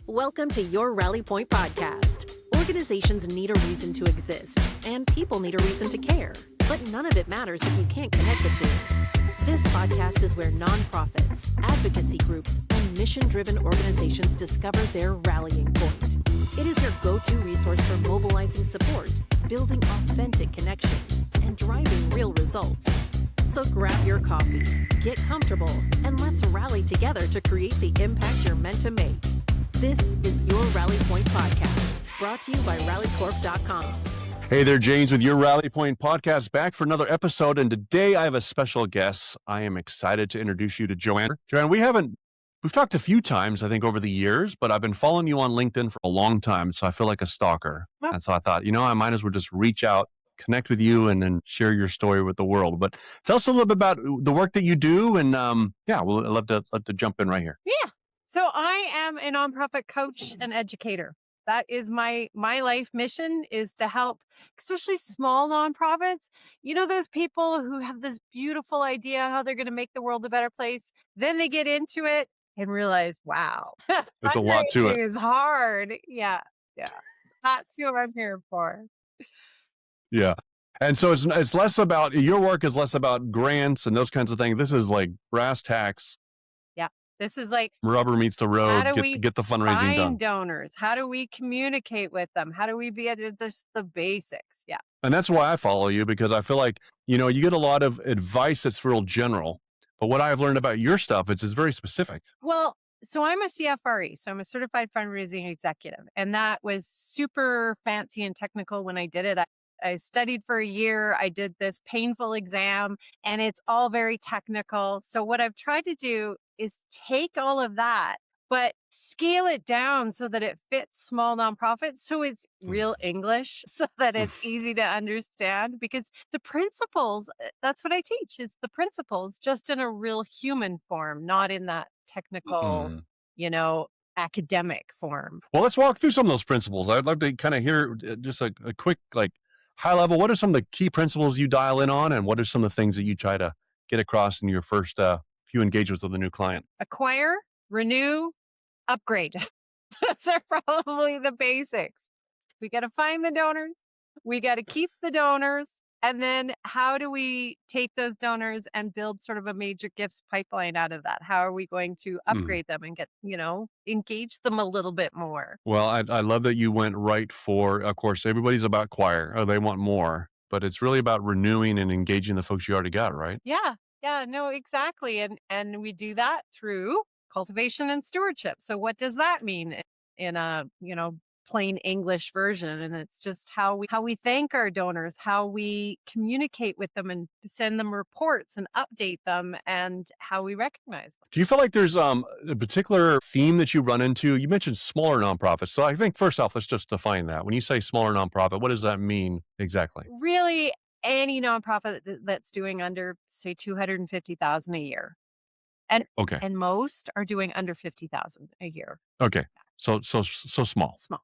Welcome to your Rally Point podcast. Organizations need a reason to exist, and people need a reason to care. But none of it matters if you can't connect the two. This podcast is where nonprofits, advocacy groups, and mission-driven organizations discover their rallying point. It is your go-to resource for mobilizing support, building authentic connections, and driving real results. So grab your coffee, get comfortable, and let's rally together to create the impact you're meant to make. This is your Rally Point podcast, brought to you by rallycorp.com. Hey there, James with your Rally Point podcast, back for another episode. And today I have a special guest. I am excited to introduce you to Joanne. Joanne, we've talked a few times, I think, over the years, but I've been following you on LinkedIn for a long time. So I feel like a stalker. Oh. And so I thought, I might as well just reach out, connect with you, and then share your story with the world. But tell us a little bit about the work that you do. And I'd love to jump in right here. Yeah. So I am a nonprofit coach and educator. That is my life mission, is to help, especially small nonprofits. You know, those people who have this beautiful idea how they're going to make the world a better place. Then they get into it and realize, wow, There's a lot to it. It's hard. Yeah. That's who I'm here for. Yeah. And so it's less about, your work is less about grants and those kinds of things. This is like brass tacks. This is like Rubber meets the road, get the fundraising find done. donors. How do we communicate with them? How do we be at the basics? Yeah. And that's why I follow you, because I feel like, you get a lot of advice that's real general. But what I've learned about your stuff is very specific. Well, so I'm a CFRE, so I'm a certified fundraising executive. And that was super fancy and technical when I did it. I studied for a year. I did this painful exam, and it's all very technical. So what I've tried to do is take all of that, but scale it down so that it fits small nonprofits. So it's real English, so that it's easy to understand, because the principles, that's what I teach, is the principles just in a real human form, not in that technical, academic form. Well, let's walk through some of those principles. I'd love to kind of hear just a quick, high level. What are some of the key principles you dial in on, and what are some of the things that you try to get across in your first few engagements with a new client? Acquire, renew, upgrade. Those are probably the basics. We got to find the donors. We got to keep the donors. And then how do we take those donors and build sort of a major gifts pipeline out of that? How are we going to upgrade them and get, engage them a little bit more? Well, I love that you went right for, of course, everybody's about acquire. Oh, they want more, but it's really about renewing and engaging the folks you already got, right? Yeah, no, exactly. And we do that through cultivation and stewardship. So what does that mean in a, plain English version? And it's just how we thank our donors, how we communicate with them and send them reports and update them, and how we recognize them. Do you feel like there's a particular theme that you run into? You mentioned smaller nonprofits. So I think first off, let's just define that. When you say smaller nonprofit, what does that mean exactly? Really, any nonprofit that's doing under, say, $250,000 a year. And most are doing under $50,000 a year. Okay. So small. Small.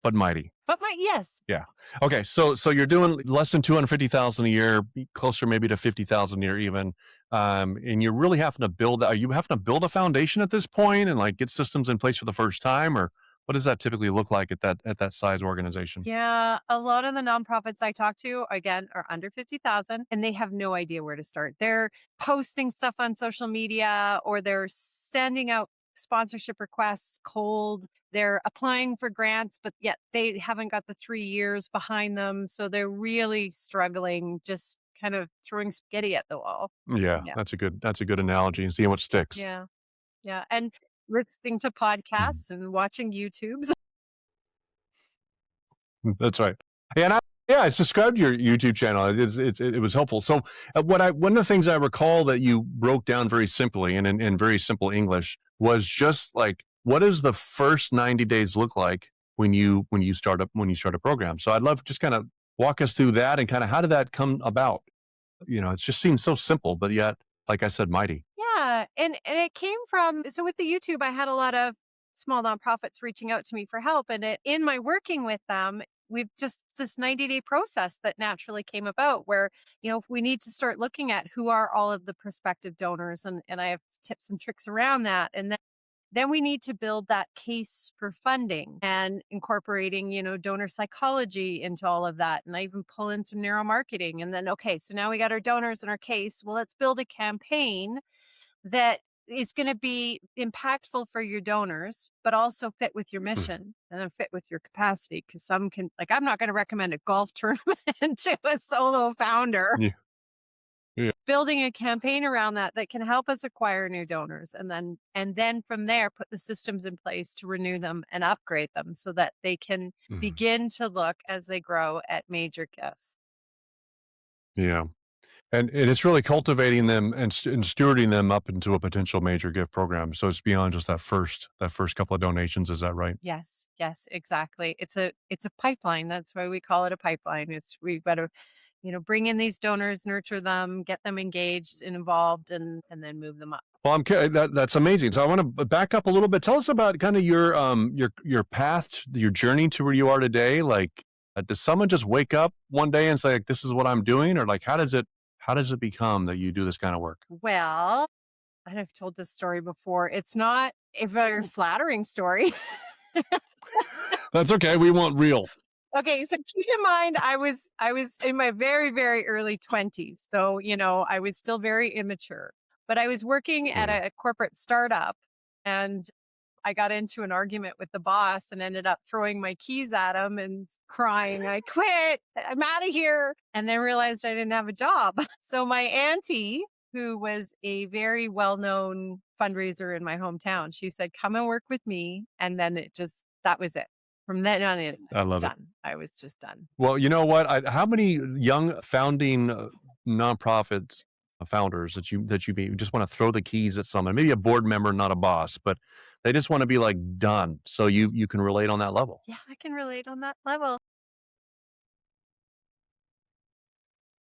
But mighty. Yes. Yeah. Okay. So you're doing less than 250,000 a year, closer maybe to 50,000 a year even. And you're really having to build that. Are you having to build a foundation at this point and get systems in place for the first time, or what does that typically look like at that size organization? Yeah, a lot of the nonprofits I talk to, again, are under 50,000, and they have no idea where to start. They're posting stuff on social media, or they're sending out sponsorship requests cold. They're applying for grants, but yet they haven't got the 3 years behind them. So they're really struggling, just kind of throwing spaghetti at the wall. Yeah. That's a good analogy, and seeing what sticks. Yeah. And listening to podcasts and watching YouTubes. That's right. And I subscribed to your YouTube channel. It was helpful. So one of the things I recall that you broke down very simply and in very simple English was just what does the first 90 days look like when you start a program? So I'd love to just kind of walk us through that and kind of how did that come about? It just seems so simple, but yet, like I said, mighty. Yeah. And it came from, so with the YouTube, I had a lot of small nonprofits reaching out to me for help. And in my working with them, we've just this 90-day process that naturally came about where, we need to start looking at who are all of the prospective donors. And I have tips and tricks around that. And Then we need to build that case for funding and incorporating, donor psychology into all of that. And I even pull in some neuromarketing. And then, okay, so now we got our donors and our case. Well, let's build a campaign that is going to be impactful for your donors, but also fit with your mission and then fit with your capacity. Because some can, like, I'm not going to recommend a golf tournament to a solo founder. Yeah. Yeah. Building a campaign around that can help us acquire new donors, and then from there put the systems in place to renew them and upgrade them so that they can begin to look as they grow at major gifts. Yeah. And it's really cultivating them and stewarding them up into a potential major gift program. So it's beyond just that first couple of donations. Is that right? Yes, exactly. It's a pipeline. That's why we call it a pipeline. We've got to, bring in these donors, nurture them, get them engaged and involved, and then move them up. Well, that's amazing. So I want to back up a little bit. Tell us about kind of your path, your journey to where you are today. Like, does someone just wake up one day and say, like, "This is what I'm doing," or like, how does it become that you do this kind of work? Well, I've told this story before. It's not a very flattering story. That's okay. We want real. Okay, so keep in mind, I was in my very, very early 20s. So, I was still very immature, but I was working at a corporate startup, and I got into an argument with the boss and ended up throwing my keys at him and crying, "I quit. I'm out of here." And then realized I didn't have a job. So my auntie, who was a very well-known fundraiser in my hometown, she said, "Come and work with me." And then that was it. From then on in, I love it. done. I was just done. Well, you know what? How many young founding nonprofits founders that you meet who just want to throw the keys at someone, maybe a board member, not a boss, but they just want to be like done. So you can relate on that level. Yeah, I can relate on that level.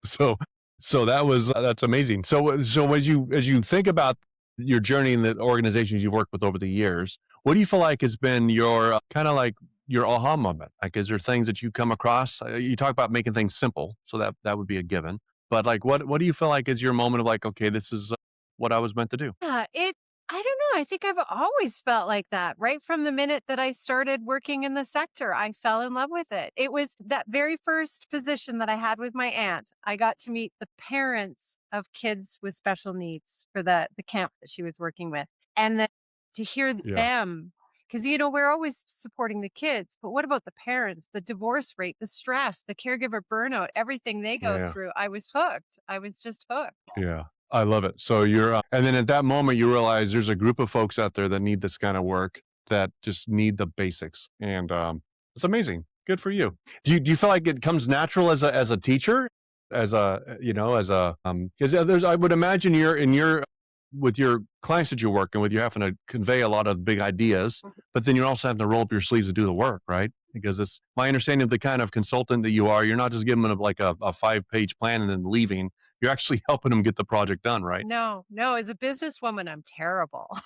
So that's amazing. So as you think about your journey in the organizations you've worked with over the years, what do you feel like has been your kind of like your aha moment? Like, is there things that you come across? You talk about making things simple, so that would be a given. But like, what do you feel like is your moment of like, okay, this is what I was meant to do? Yeah, I don't know. I think I've always felt like that. Right from the minute that I started working in the sector, I fell in love with it. It was that very first position that I had with my aunt. I got to meet the parents of kids with special needs for the camp that she was working with. And then to hear Yeah. them, because, we're always supporting the kids, but what about the parents, the divorce rate, the stress, the caregiver burnout, everything they go Yeah. through? I was hooked. I was just hooked. Yeah. I love it. So and then at that moment you realize there's a group of folks out there that need this kind of work that just need the basics. And it's amazing. Good for you. Do you feel like it comes natural as a teacher, as because I would imagine you're with your clients that you're working with, you're having to convey a lot of big ideas, but then you're also having to roll up your sleeves and do the work, right? Because it's my understanding of the kind of consultant that you are. You're not just giving them like a 5-page plan and then leaving. You're actually helping them get the project done, right? No. As a businesswoman, I'm terrible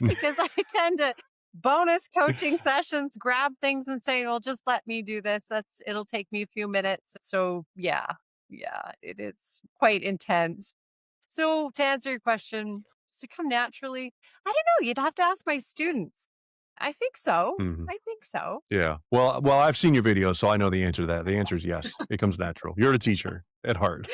because I tend to bonus coaching sessions, grab things and say, well, just let me do this. It'll take me a few minutes. So yeah, it is quite intense. So to answer your question, does it come naturally? I don't know. You'd have to ask my students. I think so. Mhm. I think so. Yeah. Well, I've seen your videos, so I know the answer to that. The answer is yes. It comes natural. You're a teacher at heart.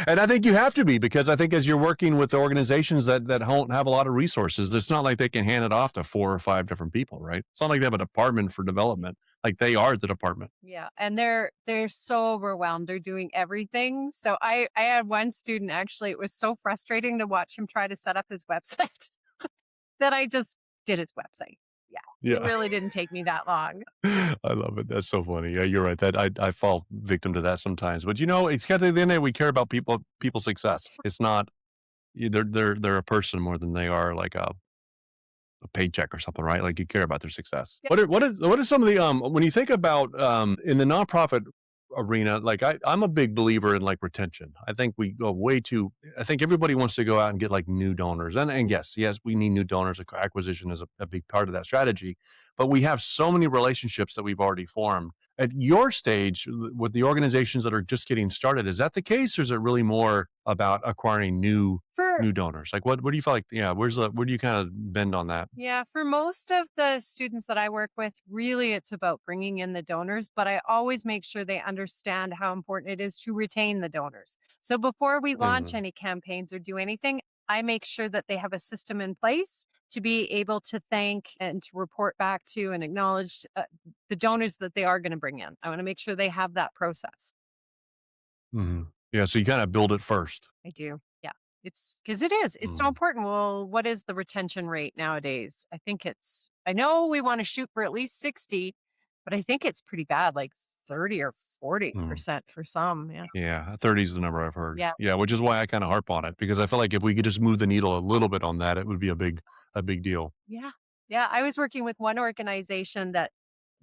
And I think you have to be, because I think as you're working with organizations that don't have a lot of resources, it's not like they can hand it off to 4 or 5 different people, right? It's not like they have a department for development. Like, they are the department. Yeah, and they're so overwhelmed. They're doing everything. So I had one student, actually, it was so frustrating to watch him try to set up his website that I just did his website. Yeah. It really didn't take me that long. I love it. That's so funny. Yeah, you're right. That I fall victim to that sometimes. But it's kind of at the end of the day, we care about people's success. It's not they're a person more than they are like a paycheck or something, right? Like, you care about their success. Yeah. What are some of the when you think about in the nonprofit arena, like I'm a big believer in like retention. I think we go I think everybody wants to go out and get like new donors. And yes, we need new donors. Acquisition is a big part of that strategy. But we have so many relationships that we've already formed At your stage, with the organizations that are just getting started, is that the case, or is it really more about acquiring For new donors? Like, what do you feel like? Yeah, where do you kind of bend on that? Yeah, for most of the students that I work with, really it's about bringing in the donors, but I always make sure they understand how important it is to retain the donors. So before we launch Hmm. any campaigns or do anything, I make sure that they have a system in place to be able to thank and to report back to and acknowledge the donors that they are going to bring in. I want to make sure they have that process. Hmm. Yeah, so you kind of build it first. I do. Yeah. It's because it's so Mhm. important. Well, what is the retention rate nowadays? I know we want to shoot for at least 60, but I think it's pretty bad, like 30 or Mhm. 40% for some. Yeah. Yeah, 30 is the number I've heard. Yeah. Yeah, which is why I kind of harp on it because I feel like if we could just move the needle a little bit on that, it would be a big deal. Yeah. Yeah. I was working with one organization that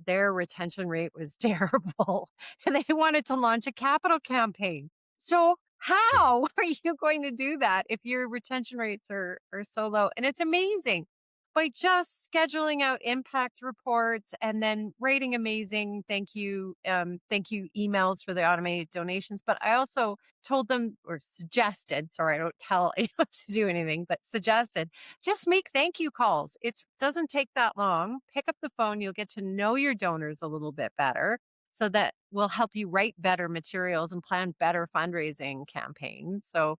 their retention rate was terrible and they wanted to launch a capital campaign. So Yeah. how are you going to do that if your retention rates are so low? And it's amazing by just scheduling out impact reports and then writing amazing thank you emails for the automated donations. But I also told them or suggested, sorry, I don't tell anyone to do anything, but suggested just make thank you calls. It doesn't take that long. Pick up the phone. You'll get to know your donors a little bit better. So that will help you write better materials and plan better fundraising campaigns. So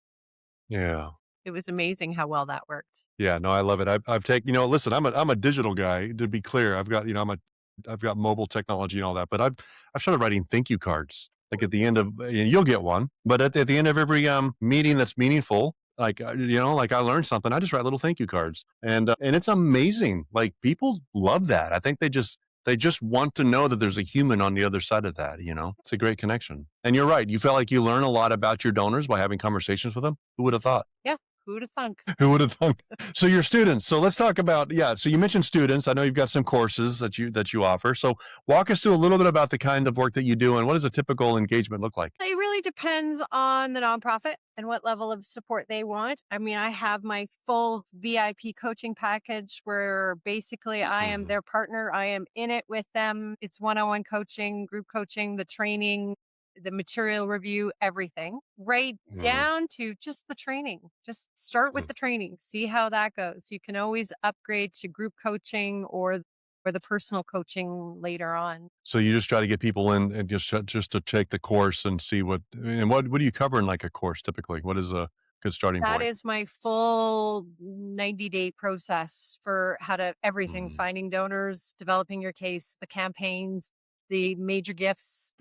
Yeah. it was amazing how well that worked. Yeah, no, I love it. I've taken, listen, I'm a digital guy, to be clear. I've got mobile technology and all that, but I've started writing thank you cards. Like at the end of, and you'll get one, but at the end of every meeting that's meaningful, like like I learned something, I just write little thank you cards, and it's amazing. Like people love that. I think they just want to know that there's a human on the other side of that. It's a great connection. And you're right. You felt like you learn a lot about your donors by having conversations with them. Who would have thought? Yeah. Who'd have thunk? Who would have thunk? So your students. So let's talk about, yeah. So you mentioned students. I know you've got some courses that you offer. So walk us through a little bit about the kind of work that you do and what does a typical engagement look like? It really depends on the nonprofit and what level of support they want. I mean, I have my full VIP coaching package where basically I am Mhm. their partner. I am in it with them. It's one-on-one coaching, group coaching, the training, the material review, everything, right Mhm. down to just the training. Just start with Mhm. the training, see how that goes. You can always upgrade to group coaching or the personal coaching later on. So you just try to get people in and just to take the course and see what do you cover in like a course typically? What is a good starting That point? is my full 90-day process for how to everything, Mhm. finding donors, developing your case, the campaigns, the major gifts,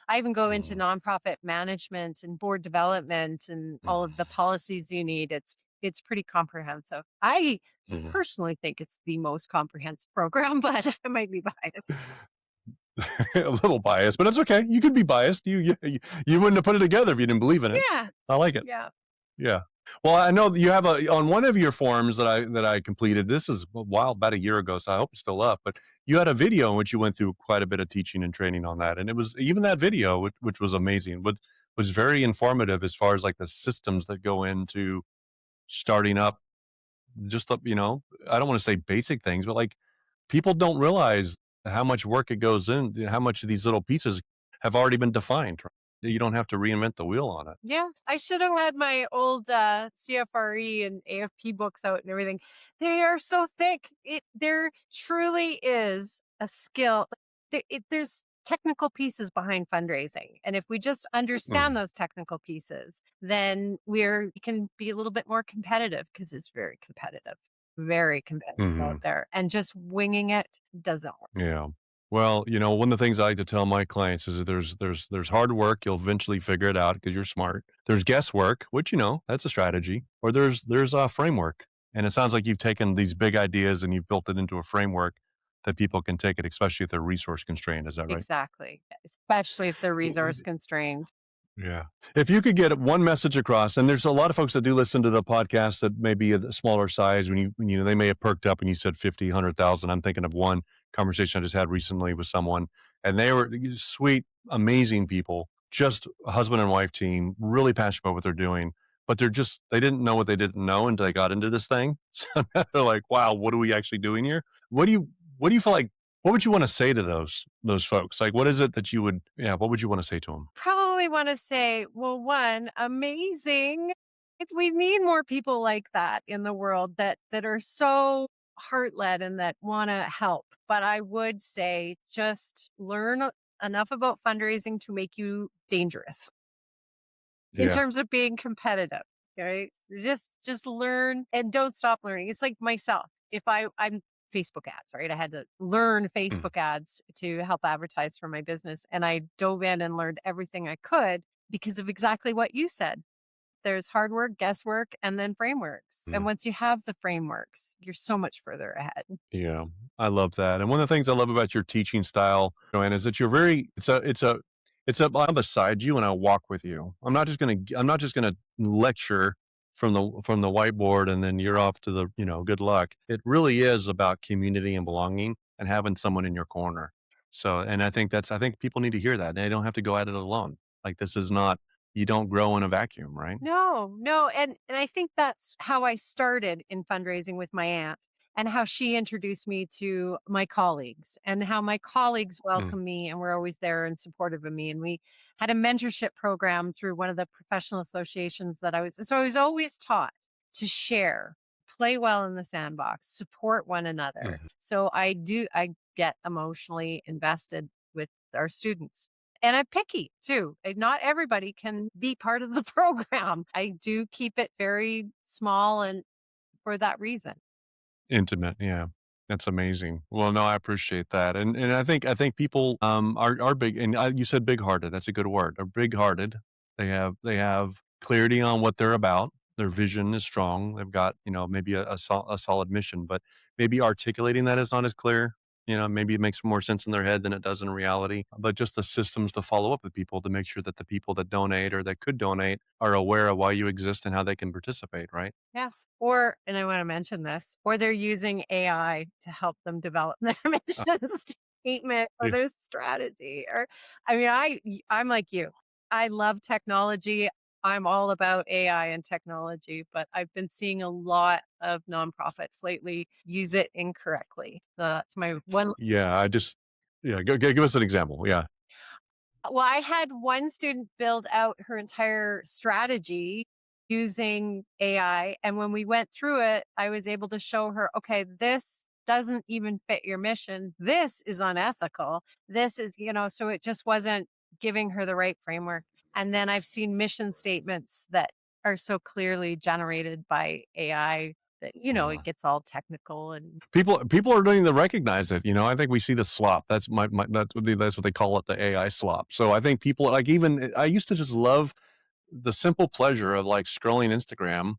I even go into Mhm. nonprofit management and board development and all of the Mhm. policies you need. It's pretty comprehensive. I Mhm. personally think it's the most comprehensive program, but I might be biased. A little biased, but it's okay. You could be biased. You wouldn't have put it together if you didn't believe in it. Yeah. I like it. Yeah. Yeah. Well, I know that you have on one of your forms that I completed. This is a while, about a year ago, so I hope it's still up. But you had a video in which you went through quite a bit of teaching and training on that, and it was even that video, which was amazing, was very informative as far as like the systems that go into starting up. Just I don't want to say basic things, but like people don't realize how much work it goes in, how much of these little pieces have already been defined. Right? You don't have to reinvent the wheel on it. Yeah, I should have had my old CFRE and AFP books out and everything. They are so thick. There truly is a skill. There's technical pieces behind fundraising, and if we just understand Mhm. those technical pieces, then we can be a little bit more competitive because it's very competitive out Mhm. there. And just winging it doesn't work. Yeah. Well, one of the things I like to tell my clients is that there's hard work. You'll eventually figure it out because you're smart. There's guesswork, which that's a strategy, or there's a framework. And it sounds like you've taken these big ideas and you've built it into a framework that people can take it, especially if they're resource constrained. Is that right? Exactly, especially if they're resource constrained. Yeah. If you could get one message across, and there's a lot of folks that do listen to the podcast that may be a smaller size when they may have perked up and you said 50, 100,000. I'm thinking of one conversation I just had recently with someone and they were sweet, amazing people, just a husband and wife team, really passionate about what they're doing, but they didn't know what they didn't know until they got into this thing. So they're like, wow, what are we actually doing here? What do you feel like? What would you want to say to those folks? Like, what is it that you would, yeah, what would you want to say to them? Probably want to say, well, one, amazing. We need more people like that in the world that are so heart led and that want to help. But I would say just learn enough about fundraising to make you dangerous in Yeah. terms of being competitive. Right. Just learn and don't stop learning. It's like myself. If I'm Facebook ads, right? I had to learn Mm. Facebook ads to help advertise for my business. And I dove in and learned everything I could because of exactly what you said. There's hard work, guesswork, and then frameworks. And Mm. once you have the frameworks, you're so much further ahead. Yeah, I love that. And one of the things I love about your teaching style, Joanne, is that you're very, I'm beside you and I walk with you. I'm not just gonna lecture from the whiteboard and then you're off to the, good luck. It really is about community and belonging and having someone in your corner. So, and I think people need to hear that. They don't have to go at it alone. Like this is not, you don't grow in a vacuum, right? No, no. And I think that's how I started in fundraising with my aunt and how she introduced me to my colleagues and how my colleagues Mm. welcome me and were always there and supportive of me. And we had a mentorship program through one of the professional associations that so I was always taught to share, play well in the sandbox, support one another. Mhm. So I get emotionally invested with our students. And I'm picky too. Not everybody can be part of the program. I do keep it very small and for that reason. Intimate, yeah. That's amazing. Well, no, I appreciate that. And I think people are big and you said big-hearted. That's a good word. Are big-hearted. They have clarity on what they're about. Their vision is strong. They've got, maybe a solid mission, but maybe articulating that is not as clear. Maybe it makes more sense in their head than it does in reality. But just the systems to follow up with people to make sure that the people that donate or that could donate are aware of why you exist and how they can participate, right? Yeah. Or, and I want to mention this, or they're using AI to help them develop their mission statement or Yeah. their strategy. Or, I mean, I'm like you. I love technology. I'm all about AI and technology, but I've been seeing a lot of nonprofits lately use it incorrectly. So that's my one. Yeah, yeah, give us an example. Yeah. Well, I had one student build out her entire strategy using AI. And when we went through it, I was able to show her, okay, this doesn't even fit your mission. This is unethical. This is, so it just wasn't giving her the right framework. And then I've seen mission statements that are so clearly generated by AI that, it gets all technical and People are starting to recognize it. I think we see the slop. That's that's what they call it, the AI slop. So I think people like even I used to just love the simple pleasure of like scrolling Instagram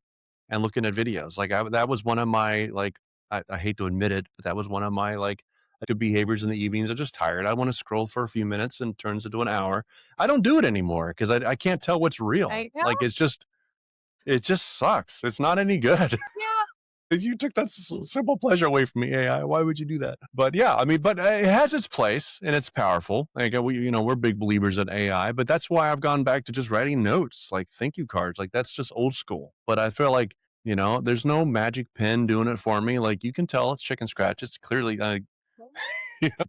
and looking at videos. Like that was one of my like I hate to admit it, but that was one of my like good behaviors in the evenings. I'm just tired. I want to scroll for a few minutes and it turns into an hour. I don't do it anymore because I can't tell what's real. I know. Like it just sucks. It's not any good. Yeah. You took that simple pleasure away from me, AI. Why would you do that? But yeah, I mean, but it has its place and it's powerful. Like we're big believers in AI, but that's why I've gone back to just writing notes, like thank you cards. Like that's just old school. But I feel like there's no magic pen doing it for me. Like you can tell it's chicken scratch. It's clearly,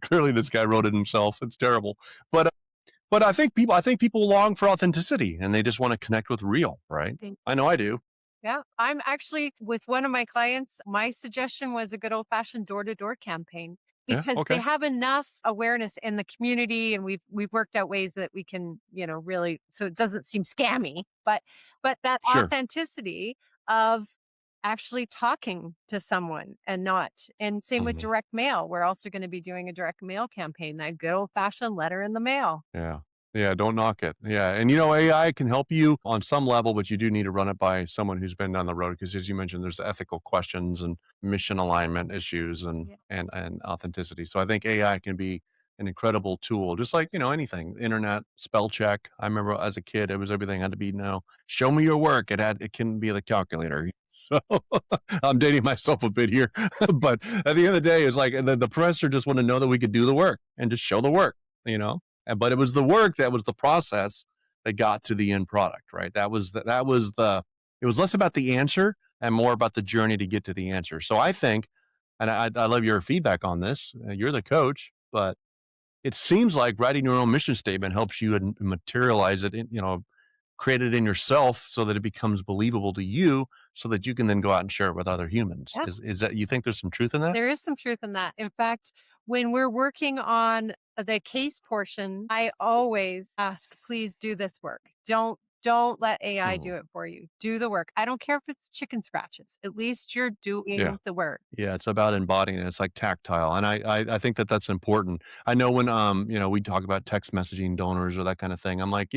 clearly this guy wrote it himself. It's terrible. But I think people long for authenticity and they just want to connect with real, right? I know I do. Yeah, I'm actually with one of my clients. My suggestion was a good old fashioned door to door campaign Yeah. because they Okay. have enough awareness in the community and we've worked out ways that we can, really so it doesn't seem scammy, but that Sure. authenticity of actually talking to someone and not and same with Mhm. direct mail. We're also going to be doing a direct mail campaign, that good old fashioned letter in the mail. Yeah. Yeah, don't knock it. Yeah, and AI can help you on some level, but you do need to run it by someone who's been down the road because, as you mentioned, there's ethical questions and mission alignment issues and Yeah. and authenticity. So I think AI can be an incredible tool, just like anything. Internet spell check. I remember as a kid, it was everything had to be show me your work. It can be the calculator. So I'm dating myself a bit here, but at the end of the day, it's like the professor just wanted to know that we could do the work and just show the work. You know but it was the work that was the process that got to the end product, right? It was less about the answer and more about the journey to get to the answer. So I think and I love your feedback on this. You're the coach, but it seems like writing your own mission statement helps you materialize it in, create it in yourself so that it becomes believable to you so that you can then go out and share it with other humans. Yeah. Is that, you think there's some truth in that? There is some truth in that. In fact, when we're working on the case portion, I always ask, please do this work. Don't let AI Mhm. do it for you. Do the work. I don't care if it's chicken scratches. At least you're Yeah. doing the work. Yeah, it's about embodying it. It's like tactile, and I think that that's important. I know when we talk about text messaging donors or that kind of thing. I'm like,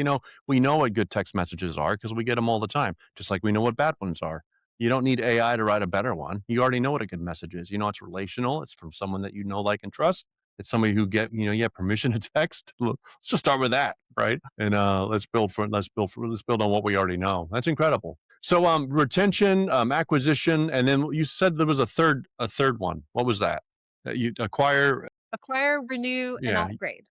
we know what good text messages are because we get them all the time. Just like we know what bad ones are. You don't need AI to write a better one. You already know what a good message is. You know it's relational. It's from someone that you know, like, and trust. It's somebody who you have permission to text. Look, let's just start with that, right? And let's build on what we already know. That's incredible. So retention, acquisition, and then you said there was a third one. What was that? You acquire, Acquire, renew, and yeah. upgrade.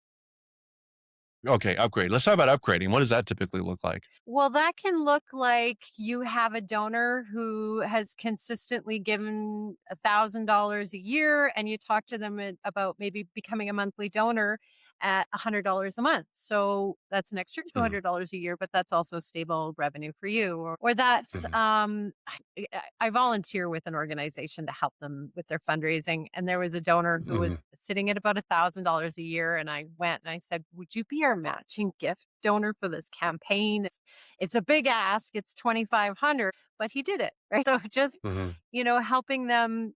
Okay, upgrade. Let's talk about upgrading. What does that typically look like? Well, that can look like you have a donor who has consistently given $1,000 a year, and you talk to them about maybe becoming a monthly donor at $100 a month. So that's an extra Mhm, $200 a year, but that's also stable revenue for you. Or that's mhm, I volunteer with an organization to help them with their fundraising, and there was a donor who mhm. was sitting at about $1,000 a year, and I went and I said, "Would you be our matching gift donor for this campaign? It's a big ask. It's 2,500, but he did it, right?" So just, Mhm. helping them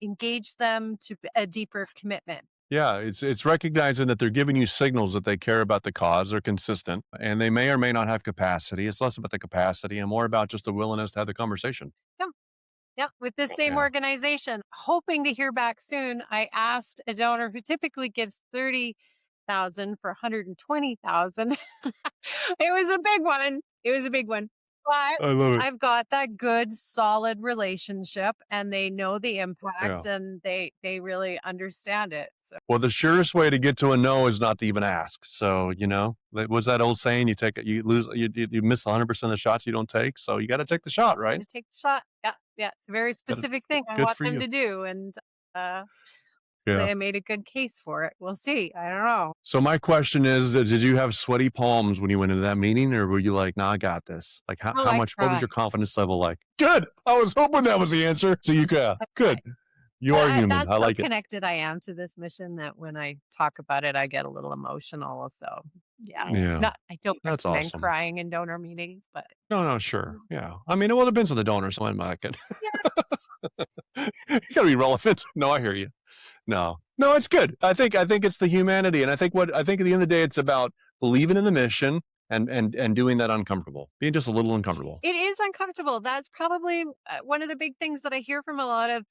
engage them to a deeper commitment. Yeah, it's recognizing that they're giving you signals that they care about the cause, they're consistent, and they may or may not have capacity. It's less about the capacity and more about just the willingness to have the conversation. Yeah. Yeah. With this same Yeah. organization, hoping to hear back soon, I asked a donor who typically gives 30,000 for 120,000. It was a big one. It was a big one. But I love it. I've got that good solid relationship and they know the Yeah. impact and they really understand it. So Well, the surest way to get to a no is not to even ask. So, was that old saying, you lose, you miss 100% of the shots you don't take. So you got to take the shot, right? to take the shot. Yeah. Yeah. It's a very Got to, specific thing I good want for them you. to do. And uh Yeah. they made a good case for it. We'll see. I don't know. So my question is, did you have sweaty palms when you went into that meeting or were you like, nah, I got this? Like Oh, I what was cried. your confidence level like? Good. I was hoping that was the answer. So good. You are human. That's I how like it. connected I am to this mission that when I talk about it, I get a little emotional. So yeah, Yeah. I don't That's recommend awesome. crying in donor meetings, but No, no, sure. Yeah. I mean, well, it depends on the donor. So I'm like it. yeah, You gotta be relevant. No, I hear you. No, no, it's good. I think it's the humanity, and I think at the end of the day, it's about believing in the mission and doing that uncomfortable, being just a little uncomfortable. it is uncomfortable. That's probably one of the big things that I hear from a lot of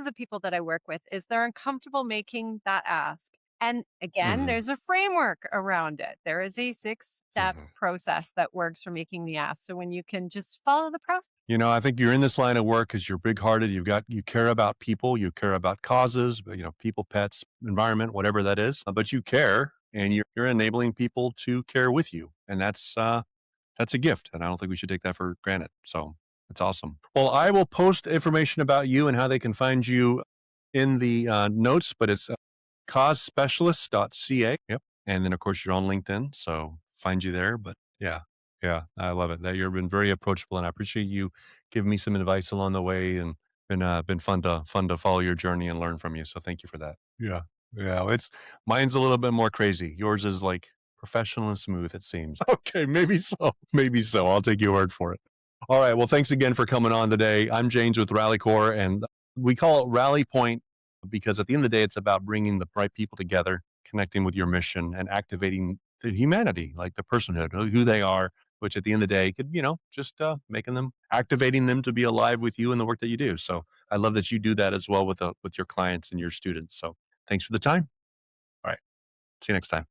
the people that I work with is they're uncomfortable making that ask. And again, Hmm. there's a framework around it. There is a 6-step Hmm. process that works for making the ask. So when you can just follow the process. I think you're in this line of work because you're big-hearted. You care about people, you care about causes, people, pets, environment, whatever that is. But you care, and you're enabling people to care with you, and that's a gift, and I don't think we should take that for granted. So that's awesome. Well, I will post information about you and how they can find you in the notes, but it's causespecialist.ca. Yep. And then, of course, you're on LinkedIn, so find you there. But yeah, yeah, I love it. That you've been very approachable, and I appreciate you giving me some advice along the way, and been fun to follow your journey and learn from you. So thank you for that. Yeah, yeah. It's mine's a little bit more crazy. Yours is like professional and smooth. It seems. Okay, maybe so. Maybe so. I'll take your word for it. All right. Well, thanks again for coming on today. I'm James with Rally Corps, and we call it Rally Point because at the end of the day, it's about bringing the right people together, connecting with your mission, and activating the humanity, like the personhood, who they are, which at the end of the day could, just activating them to be alive with you and the work that you do. So I love that you do that as well with your clients and your students. So thanks for the time. All right. See you next time.